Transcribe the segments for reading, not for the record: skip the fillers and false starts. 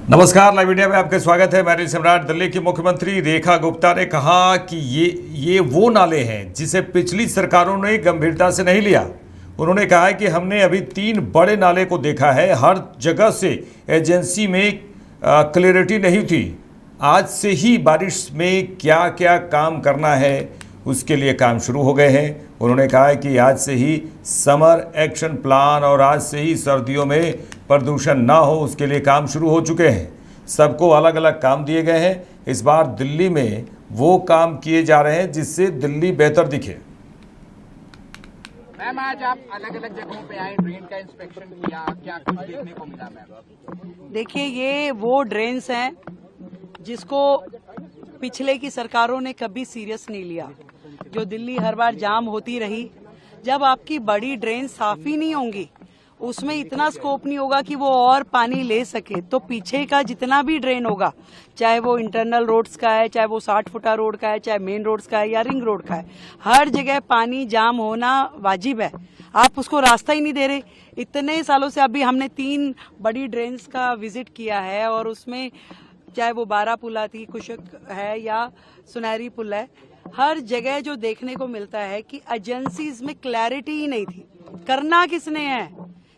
नमस्कार, live India में आपका स्वागत है। मैं सम्राट। दिल्ली की मुख्यमंत्री रेखा गुप्ता ने कहा कि ये वो नाले हैं जिसे पिछली सरकारों ने गंभीरता से नहीं लिया। उन्होंने कहा कि हमने अभी 3 बड़े नाले को देखा है, हर जगह से एजेंसी में क्लैरिटी नहीं थी। आज से ही बारिश में क्या क्या काम करना है उसके लिए काम शुरू हो गए हैं। उन्होंने कहा कि आज से ही समर एक्शन प्लान और आज से ही सर्दियों में प्रदूषण ना हो उसके लिए काम शुरू हो चुके हैं। सबको अलग अलग काम दिए गए हैं। इस बार दिल्ली में वो काम किए जा रहे हैं जिससे दिल्ली बेहतर दिखे। मैम, आज आप अलग अलग जगहों पे आए, ड्रेन का इंस्पेक्शन किया, क्या कुछ देखने को मिला मैम? देखिए, ये वो ड्रेन्स हैं जिसको पिछले की सरकारों ने कभी सीरियस नहीं लिया। जो दिल्ली हर बार जाम होती रही, जब आपकी बड़ी ड्रेन साफ ही नहीं होंगी, उसमें इतना स्कोप नहीं होगा कि वो और पानी ले सके, तो पीछे का जितना भी ड्रेन होगा, चाहे वो इंटरनल रोड्स का है, चाहे वो 60 फुटा रोड का है, चाहे मेन रोड्स का है या रिंग रोड का है, हर जगह पानी जाम होना वाजिब है। आप उसको रास्ता ही नहीं दे रहे। इतने सालों से अभी हमने 3 बड़ी ड्रेन्स का विजिट किया है और उसमें चाहे वो बारापुला थी, कुशक है या सुनहरी पुल है, हर जगह जो देखने को मिलता है कि एजेंसीज में क्लैरिटी ही नहीं थी। करना किसने है?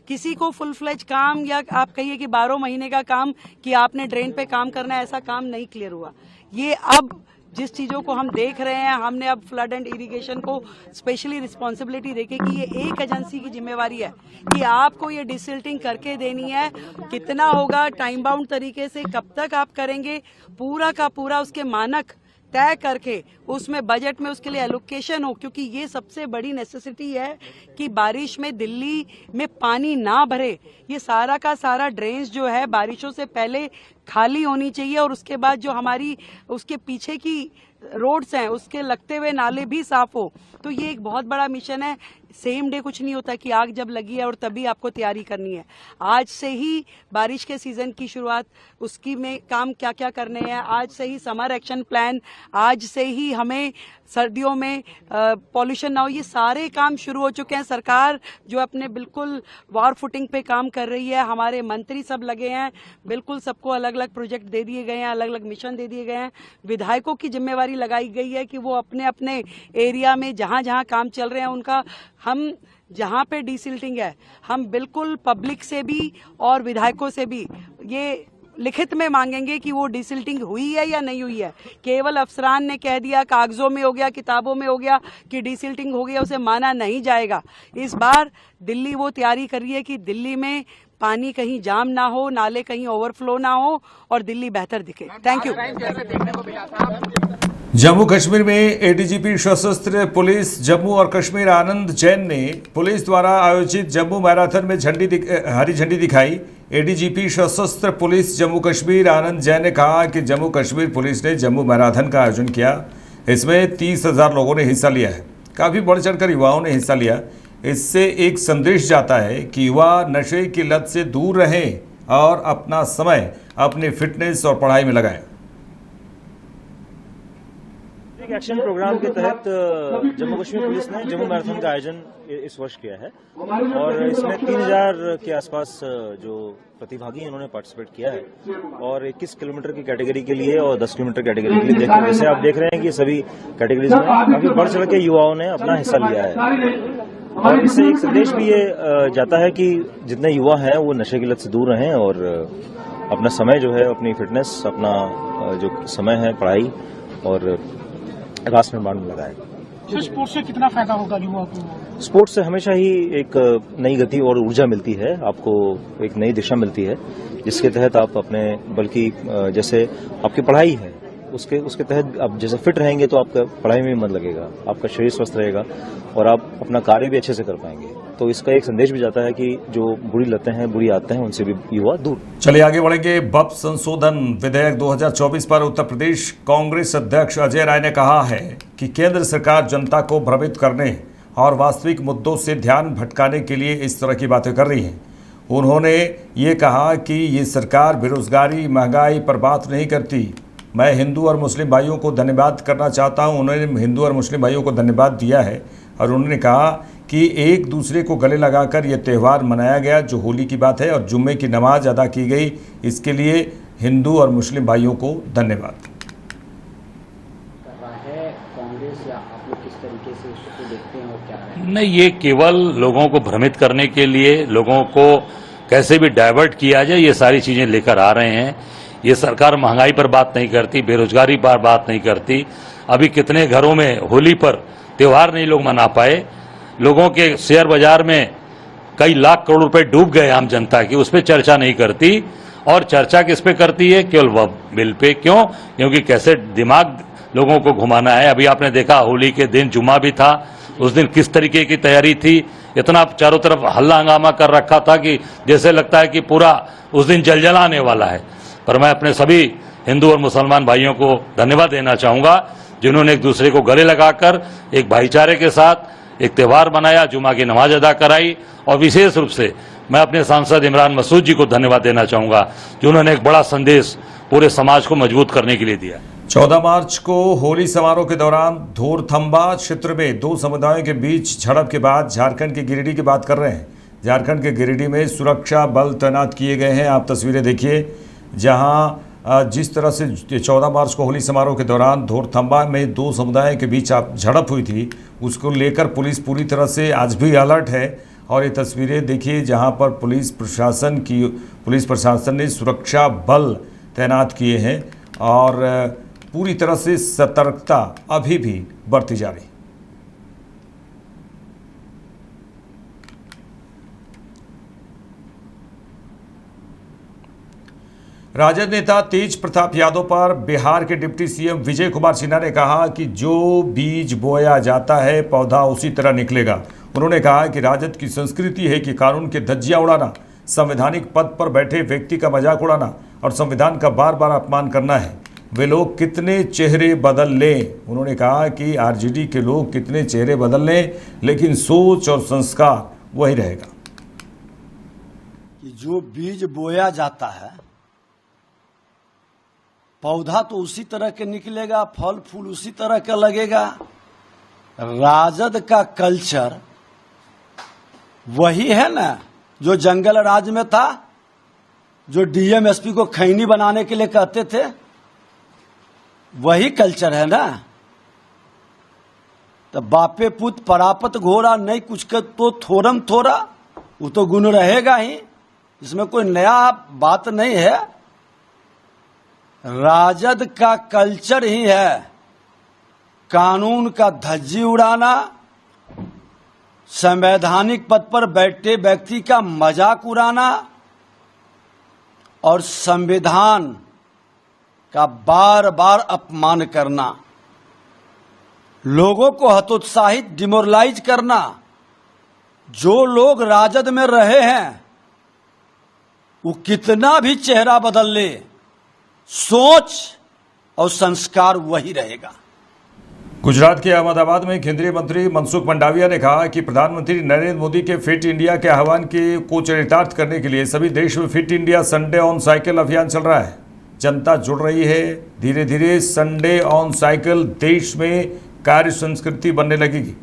किसी को फुल फ्लेज काम या आप कहिए कि 12 महीने का काम कि आपने ड्रेन पे काम करना है, ऐसा काम नहीं क्लियर हुआ। ये अब जिस चीजों को हम देख रहे हैं, हमने अब फ्लड एंड इरिगेशन को स्पेशली रिस्पॉन्सिबिलिटी देके कि ये एक एजेंसी की जिम्मेवारी है कि आपको ये डिसिल्टिंग करके देनी है। कितना होगा, टाइम बाउंड तरीके से कब तक आप करेंगे, पूरा का पूरा उसके मानक तय करके उसमें बजट में उसके लिए एलोकेशन हो, क्योंकि ये सबसे बड़ी नेसेसिटी है कि बारिश में दिल्ली में पानी ना भरे। ये सारा का सारा ड्रेन्स जो है बारिशों से पहले खाली होनी चाहिए और उसके बाद जो हमारी उसके पीछे की रोड्स हैं उसके लगते हुए नाले भी साफ हो। तो ये एक बहुत बड़ा मिशन है। सेम डे कुछ नहीं होता कि आग जब लगी है और तभी आपको तैयारी करनी है। आज से ही बारिश के सीजन की शुरुआत, उसकी में काम क्या क्या करने हैं, आज से ही समर एक्शन प्लान, आज से ही हमें सर्दियों में पॉल्यूशन ना हो, ये सारे काम शुरू हो चुके हैं। सरकार जो अपने बिल्कुल वॉर फुटिंग पे काम कर रही है, हमारे मंत्री सब लगे हैं, बिल्कुल सबको अलग अलग प्रोजेक्ट दे दिए गए हैं, अलग अलग मिशन दे दिए गए हैं। विधायकों की जिम्मेवारी लगाई गई है कि वो अपने अपने एरिया में जहां जहां काम चल रहे हैं उनका, हम जहां पे डिसिल्टिंग है, हम बिल्कुल पब्लिक से भी और विधायकों से भी ये लिखित में मांगेंगे कि वो डिसिल्टिंग हुई है या नहीं हुई है। केवल अफसरान ने कह दिया, कागजों में हो गया, किताबों में हो गया कि डिसिल्टिंग हो गया, उसे माना नहीं जाएगा। इस बार दिल्ली वो तैयारी कर रही है कि दिल्ली में पानी कहीं जाम ना हो, नाले कहीं ओवरफ्लो ना हो और दिल्ली बेहतर दिखे। Thank you. जम्मू कश्मीर में एडीजीपी सशस्त्र पुलिस जम्मू और कश्मीर आनंद जैन ने पुलिस द्वारा आयोजित जम्मू मैराथन में हरी झंडी दिखाई। एडीजीपी सशस्त्र पुलिस जम्मू कश्मीर आनंद जैन ने कहा कि जम्मू कश्मीर पुलिस ने जम्मू मैराथन का आयोजन किया। इसमें 30,000 लोगों ने हिस्सा लिया है। काफ़ी बढ़ चढ़कर युवाओं ने हिस्सा लिया। इससे एक संदेश जाता है कि युवा नशे की लत से दूर रहें और अपना समय अपनी फिटनेस और पढ़ाई में लगाएं। एक्शन प्रोग्राम के तहत जम्मू कश्मीर पुलिस ने जम्मू मैराथन का आयोजन इस वर्ष किया है और इसमें 3,000 के आसपास जो प्रतिभागी हैं उन्होंने पार्टिसिपेट किया है और 21 किलोमीटर की कैटेगरी के लिए और 10 किलोमीटर कैटेगरी के लिए जैसे आप देख रहे हैं कि सभी कैटेगरीज में काफी बढ़ चढ़ के युवाओं ने अपना हिस्सा लिया है और इससे एक संदेश भी ये जाता है कि जितने युवा हैं वो नशे की लत से दूर रहें और अपना समय जो है, अपनी फिटनेस, अपना जो समय है पढ़ाई और राष्ट्र निर्माण में लगाए। स्पोर्ट्स से कितना फायदा होगा युवाओं को? स्पोर्ट्स से हमेशा ही एक नई गति और ऊर्जा मिलती है, आपको एक नई दिशा मिलती है जिसके तहत आप अपने, बल्कि जैसे आपकी पढ़ाई है उसके तहत आप जैसे फिट रहेंगे तो आपका पढ़ाई में मन लगेगा, आपका शरीर स्वस्थ रहेगा और आप अपना कार्य भी अच्छे से कर पाएंगे। तो इसका एक संदेश भी जाता है कि जो बुरी लतें हैं, बुरी आदतें हैं, उनसे भी युवा दूर। चलिए आगे बढ़ेंगे। बप संशोधन विधेयक 2024 पर उत्तर प्रदेश कांग्रेस अध्यक्ष अजय राय ने कहा है कि केंद्र सरकार जनता को भ्रमित करने और वास्तविक मुद्दों से ध्यान भटकाने के लिए इस तरह की बातें कर रही हैं। उन्होंने ये कहा कि ये सरकार बेरोजगारी, महंगाई पर बात नहीं करती। मैं हिंदू और मुस्लिम भाइयों को धन्यवाद करना चाहता हूँ। उन्होंने हिंदू और मुस्लिम भाइयों को धन्यवाद दिया है और उन्होंने कहा कि एक दूसरे को गले लगाकर ये त्यौहार मनाया गया, जो होली की बात है, और जुम्मे की नमाज अदा की गई। इसके लिए हिंदू और मुस्लिम भाइयों को धन्यवाद। कांग्रेस या आप लोग किस तरीके से उसको देखते हैं और क्या है? नहीं, ये केवल लोगों को भ्रमित करने के लिए, लोगों को कैसे भी डाइवर्ट किया जाए, ये सारी चीजें लेकर आ रहे हैं। ये सरकार महंगाई पर बात नहीं करती, बेरोजगारी पर बात नहीं करती। अभी कितने घरों में होली पर त्योहार नहीं लोग मना पाए, लोगों के शेयर बाजार में कई लाख करोड़ रुपए डूब गए आम जनता की, उस पर चर्चा नहीं करती। और चर्चा किस पे करती है? केवल वह बिल पे। क्यों? क्योंकि कैसे दिमाग लोगों को घुमाना है। अभी आपने देखा होली के दिन जुम्मा भी था, उस दिन किस तरीके की तैयारी थी, इतना चारों तरफ हल्ला हंगामा कर रखा था कि जैसे लगता है कि पूरा उस दिन जलजलाने वाला है। पर मैं अपने सभी हिंदू और मुसलमान भाइयों को धन्यवाद देना चाहूंगा, जिन्होंने एक दूसरे को गले लगाकर एक भाईचारे के साथ एक त्यौहार मनाया, जुमा की नमाज अदा कराई। और विशेष रूप से मैं अपने सांसद इमरान मसूद जी को धन्यवाद देना चाहूंगा, जिन्होंने एक बड़ा संदेश पूरे समाज को मजबूत करने के लिए दिया। 14 मार्च को होली समारोह के दौरान धोरथंबा क्षेत्र में दो समुदायों के बीच झड़प के बाद झारखंड के गिरिडीह की बात कर रहे हैं। झारखंड के गिरिडीह में सुरक्षा बल तैनात किए गए हैं। आप तस्वीरें देखिए, जहां जिस तरह से 14 मार्च को होली समारोह के दौरान धोरथंबा में दो समुदायों के बीच झड़प हुई थी, उसको लेकर पुलिस पूरी तरह से आज भी अलर्ट है। और ये तस्वीरें देखिए, जहां पर पुलिस प्रशासन ने सुरक्षा बल तैनात किए हैं और पूरी तरह से सतर्कता अभी भी बरती जा रही। राजद नेता तेज प्रताप यादव पर बिहार के डिप्टी सीएम विजय कुमार सिन्हा ने कहा कि जो बीज बोया जाता है पौधा उसी तरह निकलेगा। उन्होंने कहा कि राजद की संस्कृति है कि कानून के धज्जियां उड़ाना, संवैधानिक पद पर बैठे व्यक्ति का मजाक उड़ाना और संविधान का बार बार अपमान करना है। वे लोग कितने चेहरे बदल लें, उन्होंने कहा कि आरजेडी के लोग कितने चेहरे बदल लें, लेकिन सोच और संस्कार वही रहेगा। कि जो बीज बोया जाता है पौधा तो उसी तरह के निकलेगा, फल फूल उसी तरह का लगेगा। राजद का कल्चर वही है ना जो जंगल राज में था, जो डीएम एसपी को खैनी बनाने के लिए कहते थे, वही कल्चर है ना। तो बापे पुत परापत घोड़ा नहीं कुछ का तो थोरम थोड़ा, वो तो गुण रहेगा ही, इसमें कोई नया बात नहीं है। राजद का कल्चर ही है कानून का धज्जी उड़ाना, संवैधानिक पद पर बैठे व्यक्ति का मजाक उड़ाना और संविधान का बार बार अपमान करना, लोगों को हतोत्साहित डिमोरलाइज करना। जो लोग राजद में रहे हैं वो कितना भी चेहरा बदल ले, सोच और संस्कार वही रहेगा। गुजरात के अहमदाबाद में केंद्रीय मंत्री मनसुख मंडाविया ने कहा कि प्रधानमंत्री नरेंद्र मोदी के फिट इंडिया के आह्वान को चरितार्थ करने के लिए सभी देश में fit India Sunday on cycle अभियान चल रहा है। जनता जुड़ रही है। धीरे धीरे संडे ऑन साइकिल देश में कार्य संस्कृति बनने लगेगी।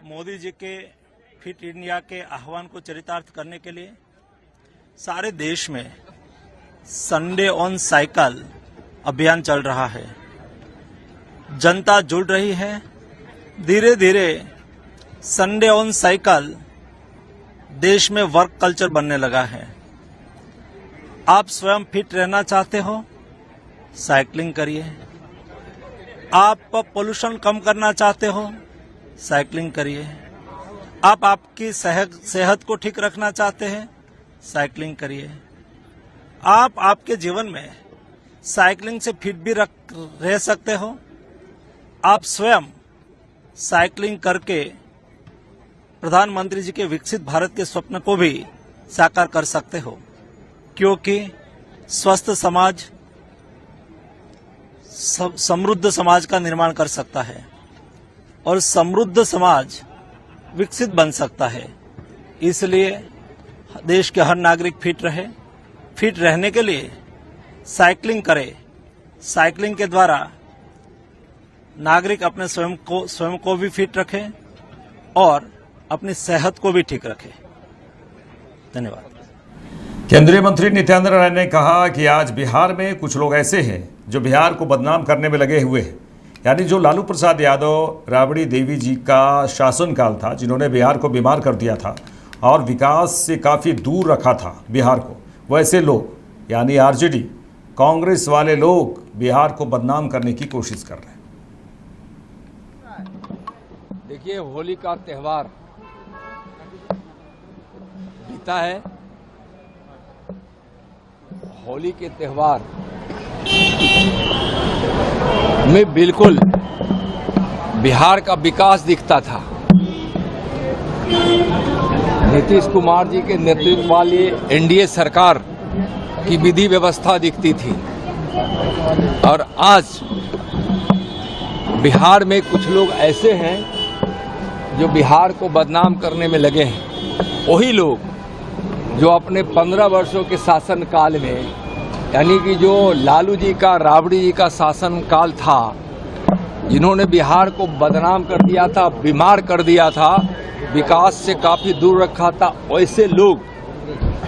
मोदी जी के फिट इंडिया के आह्वान को चरितार्थ करने के लिए सारे देश में संडे ऑन साइकिल अभियान चल रहा है। जनता जुड़ रही है। धीरे धीरे संडे ऑन साइकिल देश में वर्क कल्चर बनने लगा है। आप स्वयं फिट रहना चाहते हो, साइकिलिंग करिए। आप पोल्यूशन कम करना चाहते हो, साइकिलिंग करिए। आप आपकी सेहत को ठीक रखना चाहते हैं, साइकिलिंग करिए। आप आपके जीवन में साइकिलिंग से फिट भी रह सकते हो। आप स्वयं साइकिलिंग करके प्रधानमंत्री जी के विकसित भारत के स्वप्न को भी साकार कर सकते हो, क्योंकि स्वस्थ समाज समृद्ध समाज का निर्माण कर सकता है और समृद्ध समाज विकसित बन सकता है। इसलिए देश के हर नागरिक फिट रहे। फिट रहने के लिए साइकिलिंग करे। साइकिलिंग के द्वारा नागरिक अपने स्वयं को भी फिट रखे और अपनी सेहत को भी ठीक रखें। धन्यवाद। केंद्रीय मंत्री नित्यानंद राय ने कहा कि आज बिहार में कुछ लोग ऐसे हैं जो बिहार को बदनाम करने में लगे हुए हैं। यानी जो लालू प्रसाद यादव, राबड़ी देवी जी का शासनकाल था, जिन्होंने बिहार को बीमार कर दिया था और विकास से काफ़ी दूर रखा था बिहार को, वैसे लोग यानी आरजेडी, कांग्रेस वाले लोग बिहार को बदनाम करने की कोशिश कर रहे हैं। देखिए, होली का त्यौहार बीता है। होली के त्यौहार में बिल्कुल बिहार का विकास दिखता था। नीतीश कुमार जी के नेतृत्व वाली एनडीए सरकार की विधि व्यवस्था दिखती थी। और आज बिहार में कुछ लोग ऐसे हैं जो बिहार को बदनाम करने में लगे हैं। वही लोग जो अपने 15 वर्षों के शासन काल में, यानी कि जो लालू जी का, राबड़ी जी का शासन काल था, जिन्होंने बिहार को बदनाम कर दिया था, बीमार कर दिया था, विकास से काफ़ी दूर रखा था, वैसे लोग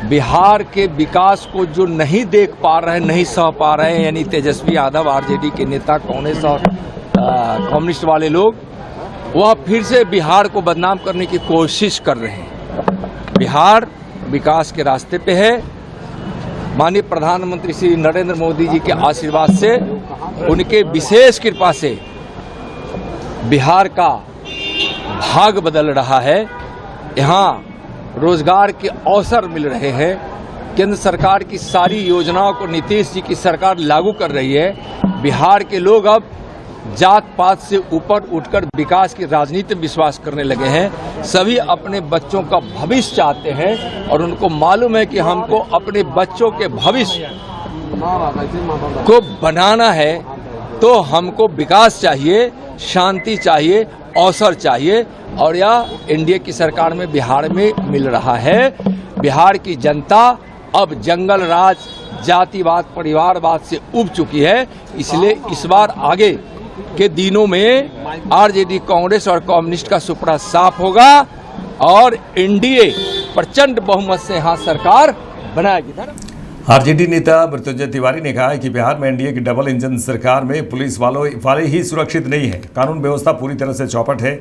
बिहार के विकास को जो नहीं देख पा रहे, नहीं सह पा रहे हैं, यानी तेजस्वी यादव, आरजेडी के नेता, कांग्रेस और कम्युनिस्ट वाले लोग, वह फिर से बिहार को बदनाम करने की कोशिश कर रहे हैं। बिहार विकास के रास्ते पे है। माननीय प्रधानमंत्री श्री नरेंद्र मोदी जी के आशीर्वाद से, उनके विशेष कृपा से बिहार का भाग बदल रहा है। यहाँ रोजगार के अवसर मिल रहे हैं। केंद्र सरकार की सारी योजनाओं को नीतीश जी की सरकार लागू कर रही है। बिहार के लोग अब जात पात से ऊपर उठकर विकास की राजनीति में विश्वास करने लगे हैं। सभी अपने बच्चों का भविष्य चाहते हैं और उनको मालूम है कि हमको अपने बच्चों के भविष्य को बनाना है, तो हमको विकास चाहिए, शांति चाहिए, अवसर चाहिए, और यह एनडीए की सरकार में बिहार में मिल रहा है। बिहार की जनता अब जंगल राज, जातिवाद, परिवारवाद से उब चुकी है। इसलिए इस बार आगे के दिनों में आरजेडी, कांग्रेस और कम्युनिस्ट का सुपड़ा साफ होगा और एनडीए प्रचंड बहुमत से यहाँ सरकार बनाएगी। आरजेडी नेता मृत्युंजय तिवारी ने कहा है कि बिहार में एनडीए की डबल इंजन सरकार में पुलिस वाले ही सुरक्षित नहीं है, कानून व्यवस्था पूरी तरह से चौपट है,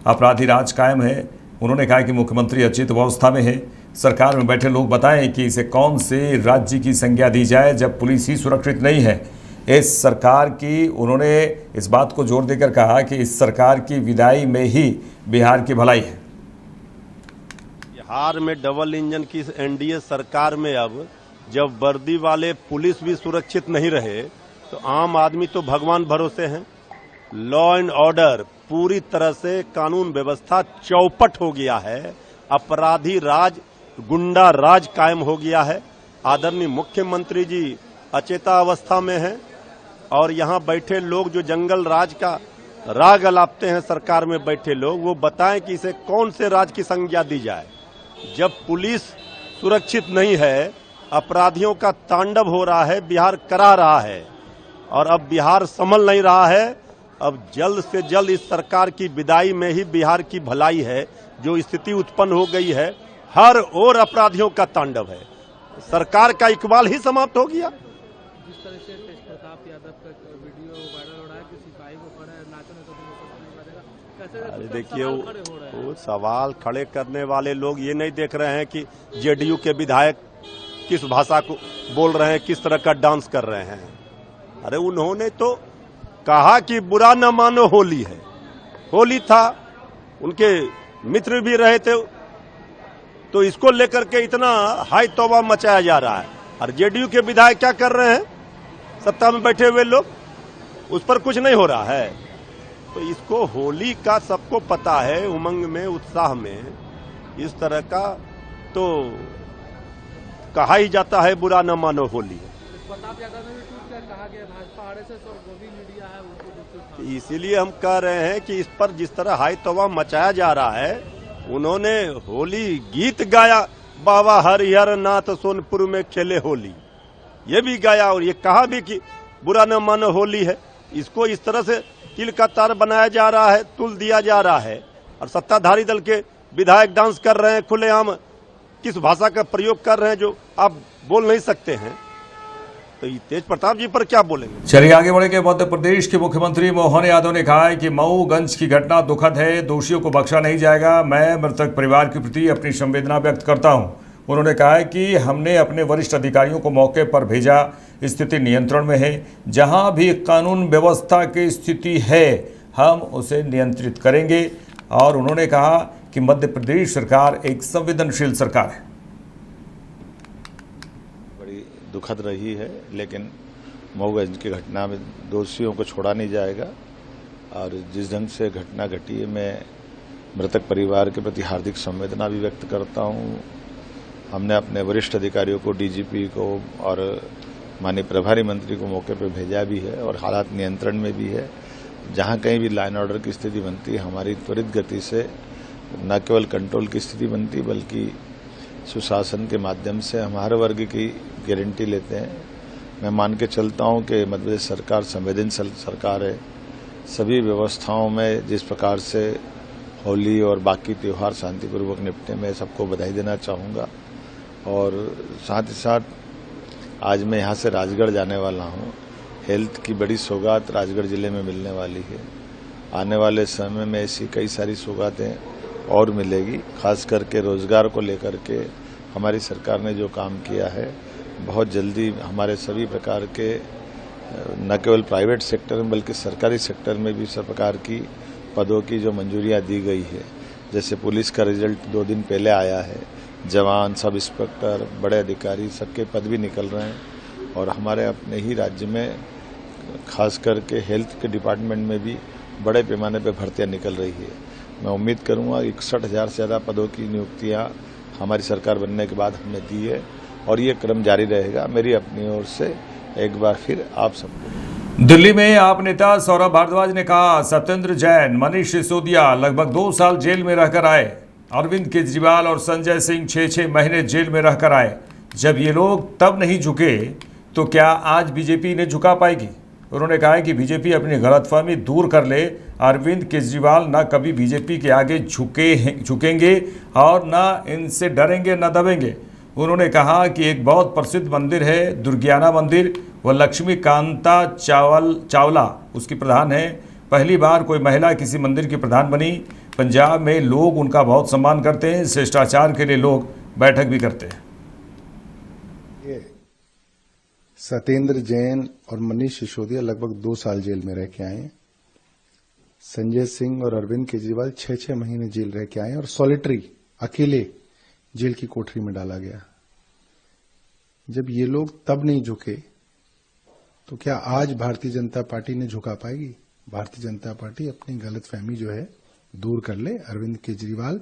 अपराधी राज कायम है। उन्होंने कहा कि मुख्यमंत्री अचेत अवस्था में है। सरकार में बैठे लोग बताएं कि इसे कौन से राज्य की संज्ञा दी जाए जब पुलिस ही सुरक्षित नहीं है। इस सरकार की, उन्होंने इस बात को जोर देकर कहा कि इस सरकार की विदाई में ही बिहार की भलाई है। बिहार में डबल इंजन की एनडीए सरकार में अब जब वर्दी वाले पुलिस भी सुरक्षित नहीं रहे तो आम आदमी तो भगवान भरोसे हैं। लॉ एंड ऑर्डर पूरी तरह से, कानून व्यवस्था चौपट हो गया है, अपराधी राज, गुंडा राज कायम हो गया है। आदरणीय मुख्यमंत्री जी अचेता अवस्था में हैं और यहाँ बैठे लोग जो जंगल राज का राग अलापते हैं, सरकार में बैठे लोग, वो बताएं कि इसे कौन से राज की संज्ञा दी जाए। जब पुलिस सुरक्षित नहीं है, अपराधियों का तांडव हो रहा है, बिहार करा रहा है और अब बिहार संभल नहीं रहा है। अब जल्द से जल्द इस सरकार की विदाई में ही बिहार की भलाई है। जो स्थिति उत्पन्न हो गई है, हर ओर अपराधियों का तांडव है, सरकार का इकबाल ही समाप्त हो गया। जिस तरह से तेज प्रताप यादव का वीडियो वायरल हो रहा है कि सिपाही को खड़ा है, नाचने तो कैसे, देखिए वो सवाल खड़े करने वाले लोग ये नहीं देख रहे हैं कि जेडीयू के विधायक किस भाषा को बोल रहे हैं, किस तरह का डांस कर रहे हैं। अरे उन्होंने तो कहा कि बुरा न मानो होली है। होली था, उनके मित्र भी रहे थे, तो इसको लेकर के इतना हाई तौबा मचाया जा रहा है। और जेडीयू के विधायक क्या कर रहे हैं, सत्ता में बैठे हुए लोग, उस पर कुछ नहीं हो रहा है। तो इसको होली का सबको पता है, उमंग में, उत्साह में इस तरह का तो कहा ही जाता है बुरा न मानो होली। प्रताप यादव ने भी ट्वीट कर कहा कि भाजपा, आरएसएस और गोदी मीडिया है उनको। इसीलिए हम कह रहे हैं कि इस पर जिस तरह हाई तौबा मचाया जा रहा है, उन्होंने होली गीत गाया, बाबा हरिहर नाथ सोनपुर में खेले होली, ये भी गाया और ये कहा भी कि बुरा न मानो होली है। इसको इस तरह से तिल का तार बनाया जा रहा है, तुल दिया जा रहा है और सत्ताधारी दल के विधायक डांस कर रहे हैं खुलेआम, किस भाषा का प्रयोग कर रहे हैं जो आप बोल नहीं सकते हैं, तो ये तेज प्रताप जी पर क्या बोलेंगे। चलिए आगे बढ़ेंगे। मध्य प्रदेश के मुख्यमंत्री मोहन यादव ने कहा है कि मऊगंज की घटना दुखद है, दोषियों को बख्शा नहीं जाएगा। मैं मृतक परिवार के प्रति अपनी संवेदना व्यक्त करता हूं। उन्होंने कहा है कि हमने अपने वरिष्ठ अधिकारियों को मौके पर भेजा, स्थिति नियंत्रण में है। जहां भी कानून व्यवस्था की स्थिति है हम उसे नियंत्रित करेंगे। और उन्होंने कहा कि मध्य प्रदेश सरकार एक संवेदनशील सरकार है। बड़ी दुखद रही है, लेकिन मऊगंज की घटना में दोषियों को छोड़ा नहीं जाएगा। और जिस ढंग से घटना घटी है, मैं मृतक परिवार के प्रति हार्दिक संवेदना भी व्यक्त करता हूं। हमने अपने वरिष्ठ अधिकारियों को, डीजीपी को और माननीय प्रभारी मंत्री को मौके पर भेजा भी है और हालात नियंत्रण में भी है। जहां कहीं भी लाइन ऑर्डर की स्थिति बनती है, हमारी त्वरित गति से न केवल कंट्रोल की स्थिति बनती बल्कि सुशासन के माध्यम से हम हर वर्ग की गारंटी लेते हैं। मैं मान के चलता हूं कि मध्य प्रदेश सरकार संवेदनशील सरकार है। सभी व्यवस्थाओं में जिस प्रकार से होली और बाकी त्यौहार शांतिपूर्वक निपटे, मैं सबको बधाई देना चाहूँगा। और साथ ही साथ आज मैं यहाँ से राजगढ़ जाने वाला हूँ। हेल्थ की बड़ी सौगात राजगढ़ जिले में मिलने वाली है। आने वाले समय में ऐसी कई सारी सौगातें और मिलेगी। खास करके रोजगार को लेकर के हमारी सरकार ने जो काम किया है, बहुत जल्दी हमारे सभी प्रकार के न केवल प्राइवेट सेक्टर में बल्कि सरकारी सेक्टर में भी सब प्रकार की पदों की जो मंजूरियां दी गई है। जैसे पुलिस का रिजल्ट 2 दिन पहले आया है, जवान, सब इंस्पेक्टर, बड़े अधिकारी सबके पद भी निकल रहे हैं। और हमारे अपने ही राज्य में खास करके हेल्थ के डिपार्टमेंट में भी बड़े पैमाने पर भर्तियां निकल रही है। मैं उम्मीद करूंगा 61,000 से ज़्यादा पदों की नियुक्तियां हमारी सरकार बनने के बाद हमने दी है और ये क्रम जारी रहेगा। मेरी अपनी ओर से एक बार फिर आप सबको। दिल्ली में आप नेता सौरभ भारद्वाज ने कहा, सत्येंद्र जैन, मनीष सिसोदिया लगभग 2 साल जेल में रहकर आए। अरविंद केजरीवाल और संजय सिंह 6-6 महीने जेल में रहकर आए। जब ये लोग तब नहीं झुके तो क्या आज बीजेपी ने झुका पाएगी? उन्होंने कहा है कि बीजेपी अपनी गलतफहमी दूर कर ले। अरविंद केजरीवाल न कभी बीजेपी के आगे झुकेंगे और न इनसे डरेंगे न दबेंगे। उन्होंने कहा कि एक बहुत प्रसिद्ध मंदिर है दुर्गियाना मंदिर, वह लक्ष्मीकांता चावला उसकी प्रधान है। पहली बार कोई महिला किसी मंदिर की प्रधान बनी। पंजाब में लोग उनका बहुत सम्मान करते हैं। शिष्टाचार के लिए लोग बैठक भी करते हैं। सत्येंद्र जैन और मनीष सिसोदिया लगभग 2 साल जेल में रह के आए। संजय सिंह और अरविंद केजरीवाल 6-6 महीने जेल रह के आए और सॉलिटरी अकेले जेल की कोठरी में डाला गया। जब ये लोग तब नहीं झुके तो क्या आज भारतीय जनता पार्टी ने झुका पाएगी? भारतीय जनता पार्टी अपनी गलतफहमी जो है दूर कर ले। अरविंद केजरीवाल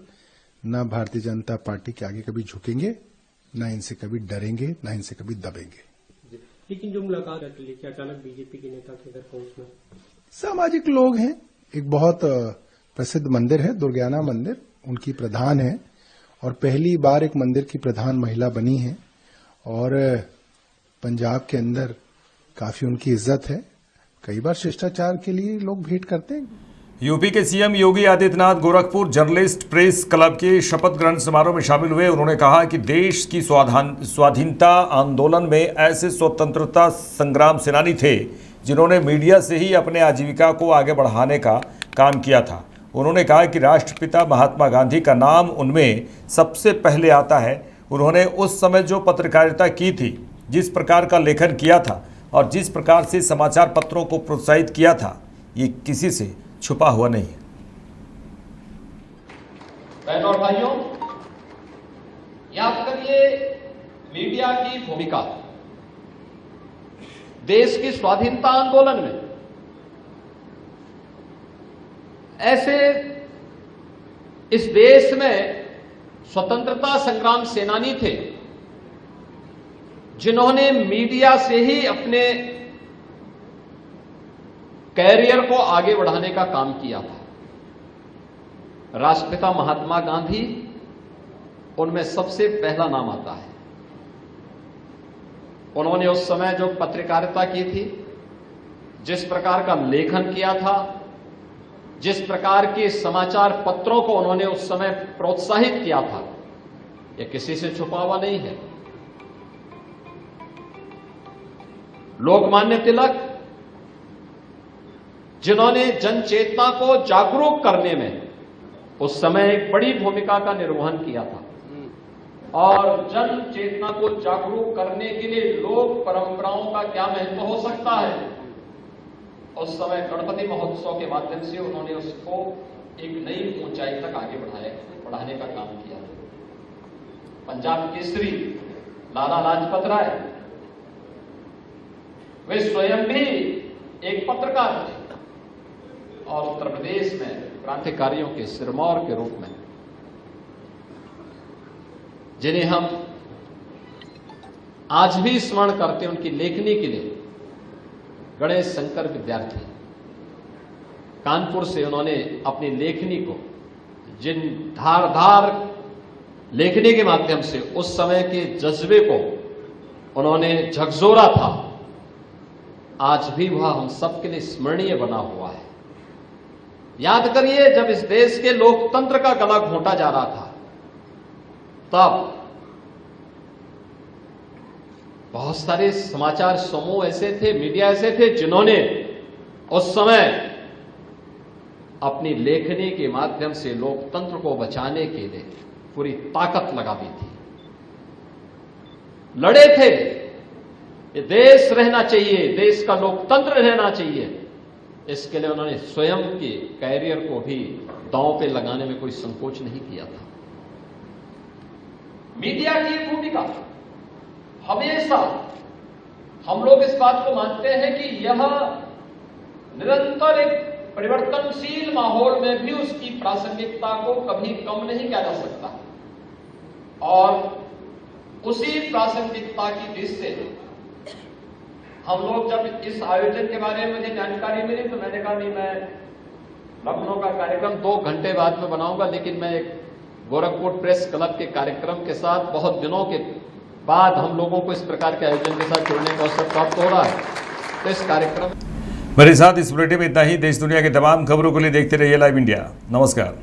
ना भारतीय जनता पार्टी के आगे कभी झुकेंगे, ना इनसे कभी डरेंगे, ना इनसे कभी दबेंगे। लेकिन जो मुलाकात रखी कि अचानक बीजेपी के नेता के घर पहुंचना, सामाजिक लोग हैं। एक बहुत प्रसिद्ध मंदिर है दुर्गियाना मंदिर, उनकी प्रधान है और पहली बार एक मंदिर की प्रधान महिला बनी है और पंजाब के अंदर काफी उनकी इज्जत है। कई बार शिष्टाचार के लिए लोग भेंट करते हैं। यूपी के CM Yogi Adityanath Gorakhpur journalist press club के शपथ ग्रहण समारोह में शामिल हुए। उन्होंने कहा कि देश की स्वाधीनता आंदोलन में ऐसे स्वतंत्रता संग्राम सेनानी थे जिन्होंने मीडिया से ही अपने आजीविका को आगे बढ़ाने का काम किया था। उन्होंने कहा कि राष्ट्रपिता महात्मा गांधी का नाम उनमें सबसे पहले आता है। उन्होंने उस समय जो पत्रकारिता की थी, जिस प्रकार का लेखन किया था और जिस प्रकार से समाचार पत्रों को प्रोत्साहित किया था, ये किसी से छुपा हुआ नहीं है। बहनों और भाइयों, याद करिए मीडिया की भूमिका देश की स्वाधीनता आंदोलन में। ऐसे इस देश में स्वतंत्रता संग्राम सेनानी थे जिन्होंने मीडिया से ही अपने कैरियर को आगे बढ़ाने का काम किया था। राष्ट्रपिता महात्मा गांधी उनमें सबसे पहला नाम आता है। उन्होंने उस समय जो पत्रकारिता की थी, जिस प्रकार का लेखन किया था, जिस प्रकार के समाचार पत्रों को उन्होंने उस समय प्रोत्साहित किया था, यह किसी से छुपा हुआ नहीं है। लोकमान्य तिलक, जिन्होंने जन चेतना को जागरूक करने में उस समय एक बड़ी भूमिका का निर्वहन किया था, और जन चेतना को जागरूक करने के लिए लोक परंपराओं का क्या महत्व हो सकता है, उस समय गणपति महोत्सव के माध्यम से उन्होंने उसको एक नई ऊंचाई तक आगे बढ़ाने का काम किया। पंजाब केसरी लाला लाजपत राय, वे स्वयं भी एक पत्रकार थे और उत्तर प्रदेश में क्रांतिकारियों के सिरमौर के रूप में, जिन्हें हम आज भी स्मरण करते हैं उनकी लेखनी के लिए, गणेश शंकर विद्यार्थी, कानपुर से उन्होंने अपनी लेखनी को, जिन धारदार लेखनी के माध्यम से उस समय के जज्बे को उन्होंने झकझोरा था, आज भी वह हम सबके लिए स्मरणीय बना हुआ है। याद करिए, जब इस देश के लोकतंत्र का गला घोंटा जा रहा था, तब बहुत सारे समाचार समूह ऐसे थे, मीडिया ऐसे थे, जिन्होंने उस समय अपनी लेखनी के माध्यम से लोकतंत्र को बचाने के लिए पूरी ताकत लगा दी थी, लड़े थे। ये देश रहना चाहिए, देश का लोकतंत्र रहना चाहिए, इसके लिए उन्होंने स्वयं के कैरियर को भी दांव पे लगाने में कोई संकोच नहीं किया था। मीडिया की भूमिका हमेशा, हम लोग इस बात को मानते हैं कि यह निरंतर एक परिवर्तनशील माहौल में भी उसकी प्रासंगिकता को कभी कम नहीं किया जा सकता, और उसी प्रासंगिकता की दृष्टि से हम लोग जब इस आयोजन के बारे में मुझे जानकारी मिली, तो मैंने कहा नहीं, मैं लखनऊ का कार्यक्रम 2 घंटे बाद में बनाऊंगा, लेकिन मैं एक गोरखपुर प्रेस क्लब के कार्यक्रम के साथ बहुत दिनों के बाद हम लोगों को इस प्रकार के आयोजन के साथ जुड़ने का अवसर प्राप्त हो रहा है। तो इस कार्यक्रम मेरे साथ इस बुलेटिन में इतना ही। देश दुनिया के तमाम खबरों के लिए देखते रहिए लाइव इंडिया। नमस्कार।